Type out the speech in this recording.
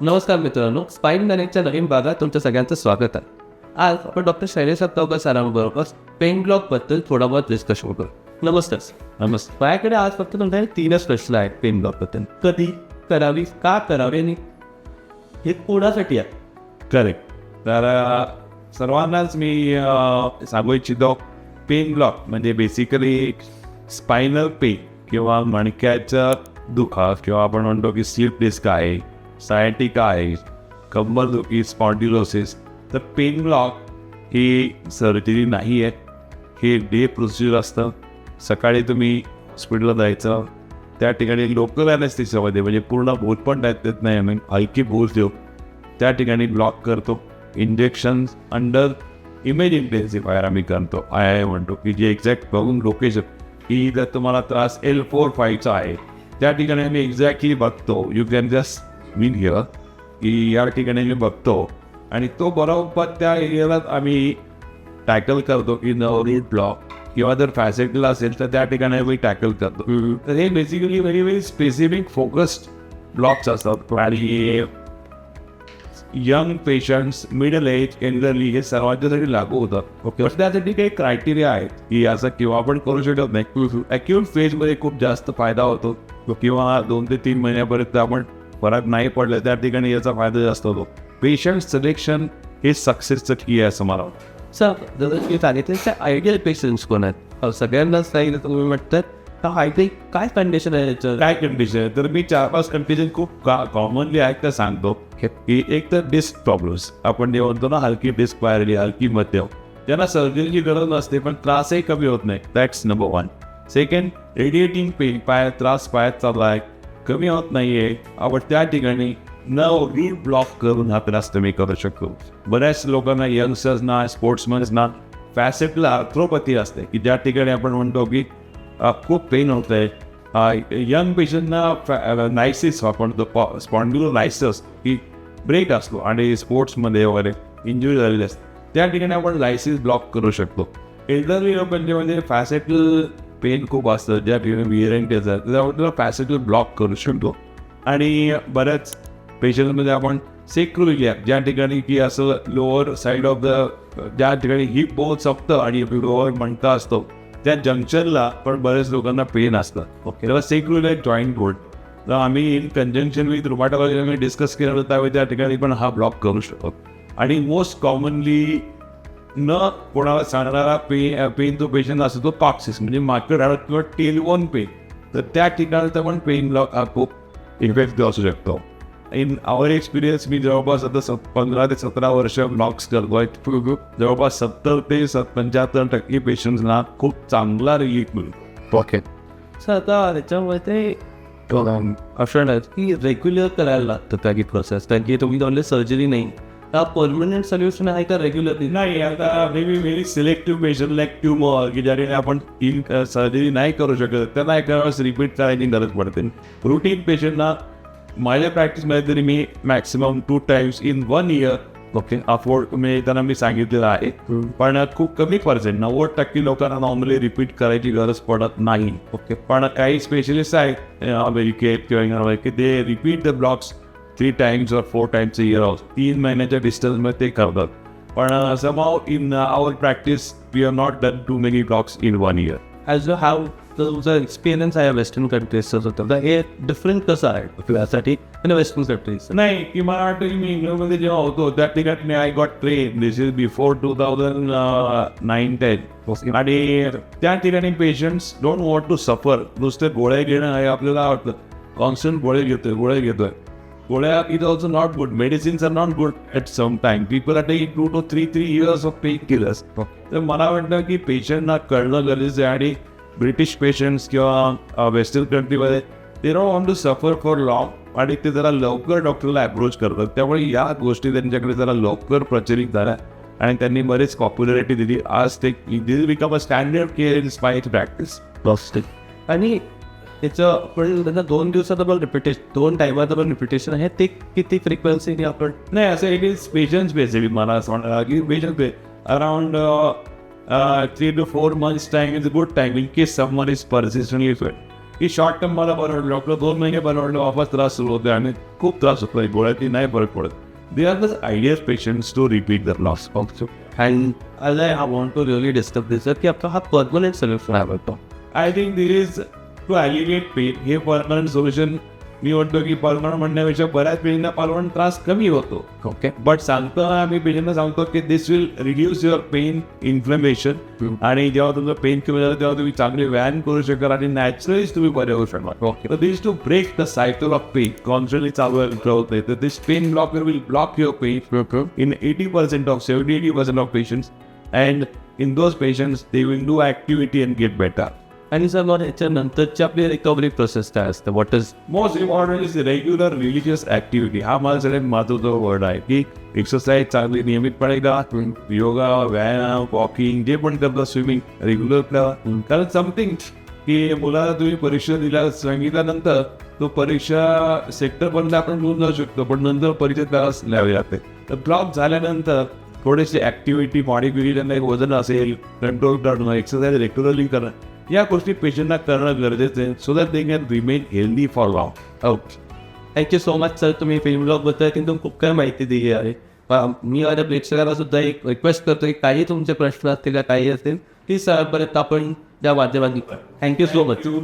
नमस्कार मित्रांनो, स्पाईन कनेक्टच्या नवीन भागात तुमच्या सगळ्यांचं स्वागत आहे. आज आपण डॉक्टर शैलेश सत्तावकर सरांबरोबर पेन ब्लॉकबद्दल थोडा बहुत डिस्कशन करू. नमस्कार सर. नमस्कार. माझ्याकडे आज फक्त तुमच्याकडे 3च प्रश्न आहेत पेन ब्लॉकबद्दल. कधी करावी, का करावे आणि हे कोणासाठी आहे? करेक्ट. तर सर्वांनाच मी सांगू इच्छितो, पेन ब्लॉक म्हणजे बेसिकली स्पायनल पेन किंवा मणक्याचा दुखाव किंवा आपण म्हणतो की स्लिप डिस्क आहे, सायटिका आहे, कंबर दुखी, स्पॉन्डिलोसिस. तर पेन ब्लॉक ही सर्जरी नाही आहे, हे डे प्रोसिजर असतं. सकाळी तुम्ही हॉस्पिटलला जायचं, त्या ठिकाणी लोकल ॲनेस्थेसियामध्ये म्हणजे पूर्ण भूल पण देत नाही आम्ही, हलकी भूल देऊ, त्या ठिकाणी ब्लॉक करतो. इंजेक्शन अंडर इमेज इंटेन्सिफायर आम्ही करतो. आय म्हणतो की जे एक्झॅक्ट बघून लोकेशन की जर तुम्हाला त्रास L4-5चा आहे त्या ठिकाणी आम्ही एक्झॅक्टली बघतो. You can just mean here की या ठिकाणी मी बघतो आणि तो बरोबर त्या एरियाला आम्ही टॅकल करतो की रूट ब्लॉक किंवा जर फॅसेटला असेल तर त्या ठिकाणी आम्ही टॅकल करतो. तर हे basically very specific focused blocks असतात आणि young patients, middle age, elderly हे सर्वांच्यासाठी लागू होतात. पण त्यासाठी काही क्रायटेरिया आहेत की असं किंवा आपण करू शकत नाही. ॲक्यूट फेजमध्ये खूप जास्त फायदा होतो किंवा 2 ते 3 महिन्यापर्यंत आपण फरक नाही पडलं त्या ठिकाणी याचा फायदा जास्त होतो. पेशंट सिलेक्शन हे सक्सेसचं की आहे असं मला वाटतं. सर, जसं की सांगितलं त्या आयडियल पेशंट्स कोण आहेत? सगळ्यांनाच सांगितलं तुम्ही म्हणतात का आयडियल काय कंडिशन आहे याचं? काय कंडिशन आहे तर मी 4-5 कंडिशन खूप कॉमनली आहेत त्या सांगतो की एक तर डिस्क प्रॉब्लेम्स, आपण जे म्हणतो ना हलकी डिस्क पाहिली, हलकी मध्यम, ज्यांना सर्जरीची गरज नसते पण त्रासही कमी होत नाही. That's number 1. Second, radiating pain, त्रास पायात चालला आहे, कमी होत नाहीये, आपण त्या ठिकाणी रूट ब्लॉक करून हा त्रास कमी करू शकतो. बऱ्याच लोकांना, यंगस्टर्सना, स्पोर्ट्समन्सना फॅसेटला आर्थ्रोपॅथी असते की ज्या ठिकाणी आपण म्हणतो की खूप पेन होत आहे. यंग पेशंटना नायसिस, आपण स्पॉन्डिलोलायसिस की ब्रेक असतो आणि स्पोर्ट्समध्ये वगैरे इंजुरी झालेली असते त्या ठिकाणी आपण लायसिस ब्लॉक करू शकतो. एल्डरली लोकांच्या म्हणजे फॅसेटल पेन खूप असतं ज्या ठिकाणी विअरेंट येतात त्यामुळे फॅसेटल ब्लॉक करू शकतो. आणि बऱ्याच पेशंटमध्ये आपण सेक्रुलिया, ज्या ठिकाणी की असं लोअर साईड ऑफ द, ज्या ठिकाणी हिप बोन संपतं आणि लोअर मणका असतो त्या जंक्शनला पण बऱ्याच लोकांना पेन असतात. तेव्हा सेक्रुलिया जॉईंट बोर्ड तर आम्ही इन कंजंक्शन विथ रुमॅटॉलॉजी आम्ही डिस्कस केलं होतं त्यावेळी त्या ठिकाणी पण हा ब्लॉक करू शकतो. आणि मोस्ट कॉमनली न कोणाला सांगणारा पेन जो पेशंट असतो तो पॉक्सिस म्हणजे मागचं हाड किंवा टेलबोन पेन, तर त्या ठिकाणी पण पेन ब्लॉक हा खूप इफेक्टिव्ह असू शकतो. इन आवर एक्सपिरियन्स मी जवळपास आता 15 ते 17 वर्ष ब्लॉक्स करतोय. जवळपास 70 ते 75% पेशंट्सना खूप चांगला रिलीफ मिळतो. ओके सर, आता त्याच्यामध्ये असं नाही की रेग्युलर करायला लागतं काही प्रोसेस, कारण की तुम्ही म्हणले सर्जरी नाही, हा परमनंट सोल्युशन आहे का रेग्युलर नाही? आता maybe very selective patient like tumour की ज्याने आपण सर्जरी नाही करू शकत त्यांना एका वेळेस रिपीट करायची गरज पडते. रुटीन पेशंटना माझ्या प्रॅक्टिसमध्ये तरी मी maximum 2 times in 1 year afford त्यांना मी सांगितलेलं आहे. पण खूप कमी पर्सेंट, 90% लोकांना नॉर्मली रिपीट करायची गरज पडत नाही. पण काही स्पेशलिस्ट आहेत अमेरिकेत किंवा की ते repeat the blocks 3 times or 4 times a year. 3 महिन्याच्या डिस्टन्समध्ये ते करतात. पण somehow in our practice we have not done too many blocks in 1 year. As a have तुमचा एक्सपिरियन्स आहे वेस्टर्न कंट्रीजचं होतं तर हे डिफरंट कसं आहे यासाठी आणि वेस्टर्न कंट्रीज? नाही की मला वाटतं की मी इंग्लंडमध्ये जेव्हा होतो त्या ठिकाणी I got train, this is before 2009-10. आणि त्या ठिकाणी पेशंट्स डोंट वॉन्ट टू सफर. नुसते गोळ्या घेणं हे आपल्याला वाटतं कॉन्स्टंट गोळ्या घेतोय. गोळ्या is also not good. Medicines are not good at some time. People are taking 2 to 3 years of pain killers. तर मला वाटतं की पेशंटना कळणं गरजेचं आहे. आणि ब्रिटिश पेशंट्स किंवा वेस्टर्न कंट्रीमध्ये ते don't want to suffer for long आणि ते जरा लवकर डॉक्टरला अप्रोच करतात. त्यामुळे या गोष्टी त्यांच्याकडे जरा लवकर प्रचलित झाल्या आणि त्यांनी बरीच पॉप्युलरिटी दिली. आज ते this become a standard care in spine practice. आणि त्याचं पण त्यांना 2 दिवसात आपण रिपिटेशन, 2 टायमाचं पण रिपिटेशन आहे ते किती फ्रिक्वेन्सीने आपण? नाही, असं इट इज पेशंट स्पेसिफिक. मला असं म्हणा की patient around 3 to 4 months time is a good time in case someone is persistently fit. की शॉर्ट टर्म मला बरं वाटलं, डॉक्टर 2 महिने बरं वाटलं, वापस त्रास सुरू होते आणि खूप त्रास होतो, गोळ्याची नाही फरक पडत. They are the ideal patients to repeat the loss also. And I want to really disturb this की आपला हा पर्मनंट सोल्युशन आहे बघतो. I think there is to alleviate pain. हे परमनंट सोल्युशन मी म्हणतो की परमनंट म्हणण्यापेक्षा बऱ्याच पेशंटना परमनंट त्रास कमी होतो. ओके. बट सांगताना आम्ही पेशंटना सांगतो की this will reduce your pain inflammation आणि जेव्हा तुमचं पेन कमी झालं तेव्हा तुम्ही चांगले व्यायाम करू शकाल आणि नॅचरलीच तुम्ही बरे होऊ शकणार. Okay. तर this to break the cycle of pain constantly चालू होत नाही. तर this pain blocker will block your pain in 80% of 70-80% of patients, and in those patients they will do activity and get better. आणि sir मग ह्याच्यानंतरची आपली recovery process काय असते? What is Most important is regular religious activity. हा माझा सगळ्यात महत्वाचा word आहे की एक्सरसाइज चांगली नियमितपणे करा, योगा, व्यायाम, वॉकिंग, जे पण करता, स्विमिंग रेग्युलर करा. कारण समथिंग की मुलाला तुम्ही परीक्षा दिल्या सांगितल्यानंतर तो परीक्षा सेक्टर पर्यंत आपण घेऊन जाऊ शकतो, पण नंतर परीक्षा त्यालाच लिहावी लागते. तर ब्लॉक झाल्यानंतर थोडेसे ऍक्टिव्हिटी मॉडिफिकेशन, एक वजन असेल कंट्रोल करणं, एक्सरसाइज रेग्युलरली करणं, या गोष्टी पेशंटना करणं गरजेचं आहे so that they can remain healthy for long. Okay. Thank you so much sir, तुम्ही फिल्म ब्लॉगबद्दल तुम्ही खूप काही माहिती दिली आहे. मी माझ्या प्रेक्षकाला सुद्धा एक रिक्वेस्ट करतो की काही तुमचे प्रश्न असतील काही असतील ती सरपर्यंत आपण त्या माध्यमातून. Thank you so much. थँक्यू.